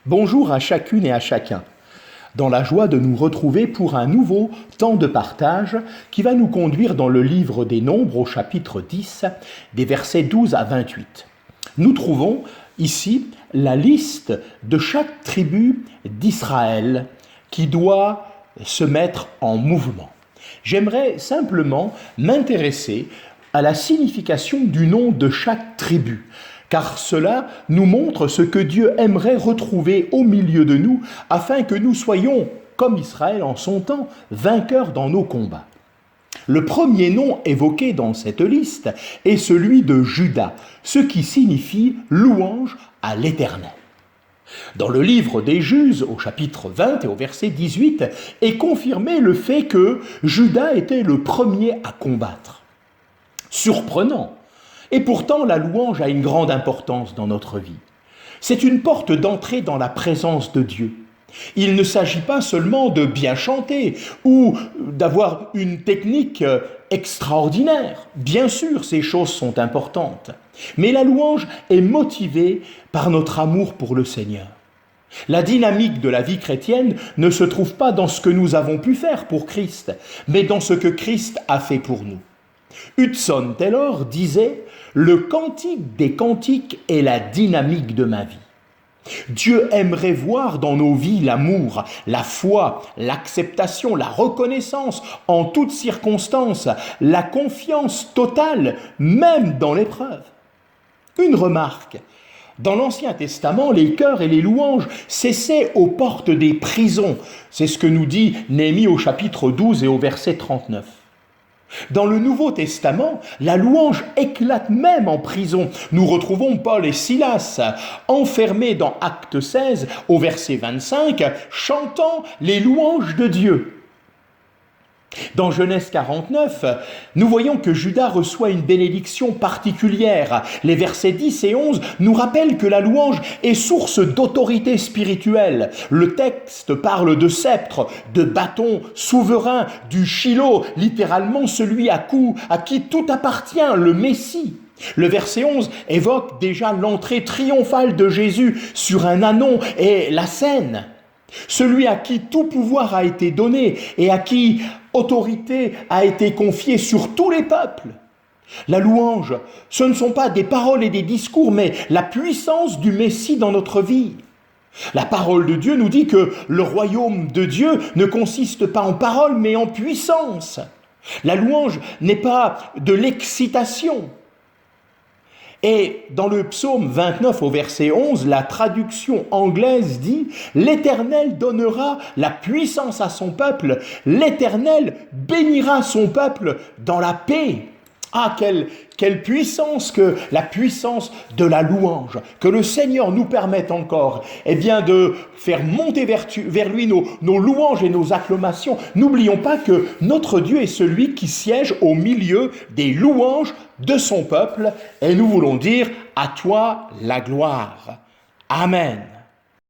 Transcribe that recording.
Bonjour à chacune et à chacun, dans la joie de nous retrouver pour un nouveau temps de partage qui va nous conduire dans le livre des Nombres au chapitre 10, des versets 12 à 28. Nous trouvons ici la liste de chaque tribu d'Israël qui doit se mettre en mouvement. J'aimerais simplement m'intéresser à la signification du nom de chaque tribu, car cela nous montre ce que Dieu aimerait retrouver au milieu de nous, afin que nous soyons, comme Israël en son temps, vainqueurs dans nos combats. Le premier nom évoqué dans cette liste est celui de Juda, ce qui signifie louange à l'Éternel. Dans le livre des Juges, au chapitre 20 et au verset 18, est confirmé le fait que Juda était le premier à combattre. Surprenant. Et pourtant, la louange a une grande importance dans notre vie. C'est une porte d'entrée dans la présence de Dieu. Il ne s'agit pas seulement de bien chanter ou d'avoir une technique extraordinaire. Bien sûr, ces choses sont importantes. Mais la louange est motivée par notre amour pour le Seigneur. La dynamique de la vie chrétienne ne se trouve pas dans ce que nous avons pu faire pour Christ, mais dans ce que Christ a fait pour nous. Hudson Taylor disait « Le cantique des cantiques est la dynamique de ma vie ». Dieu aimerait voir dans nos vies l'amour, la foi, l'acceptation, la reconnaissance en toutes circonstances, la confiance totale, même dans l'épreuve. Une remarque, dans l'Ancien Testament, les chœurs et les louanges cessaient aux portes des prisons. C'est ce que nous dit Néhémie au chapitre 12 et au verset 39. Dans le Nouveau Testament, la louange éclate même en prison. Nous retrouvons Paul et Silas enfermés dans Acte 16 au verset 25, chantant les louanges de Dieu. Dans Genèse 49, nous voyons que Juda reçoit une bénédiction particulière. Les versets 10 et 11 nous rappellent que la louange est source d'autorité spirituelle. Le texte parle de sceptre, de bâton souverain, du Shiloh, littéralement celui à qui tout appartient, le Messie. Le verset 11 évoque déjà l'entrée triomphale de Jésus sur un ânon et la scène. Celui à qui tout pouvoir a été donné et à qui autorité a été confiée sur tous les peuples. La louange, ce ne sont pas des paroles et des discours, mais la puissance du Messie dans notre vie. La parole de Dieu nous dit que le royaume de Dieu ne consiste pas en paroles, mais en puissance. La louange n'est pas de l'excitation. Et dans le psaume 29 au verset 11, la traduction anglaise dit « L'Éternel donnera la puissance à son peuple, l'Éternel bénira son peuple dans la paix. » Ah, quelle puissance que la puissance de la louange, que le Seigneur nous permette encore de faire monter vers lui nos louanges et nos acclamations. N'oublions pas que notre Dieu est celui qui siège au milieu des louanges de son peuple et nous voulons dire « À toi la gloire ». Amen.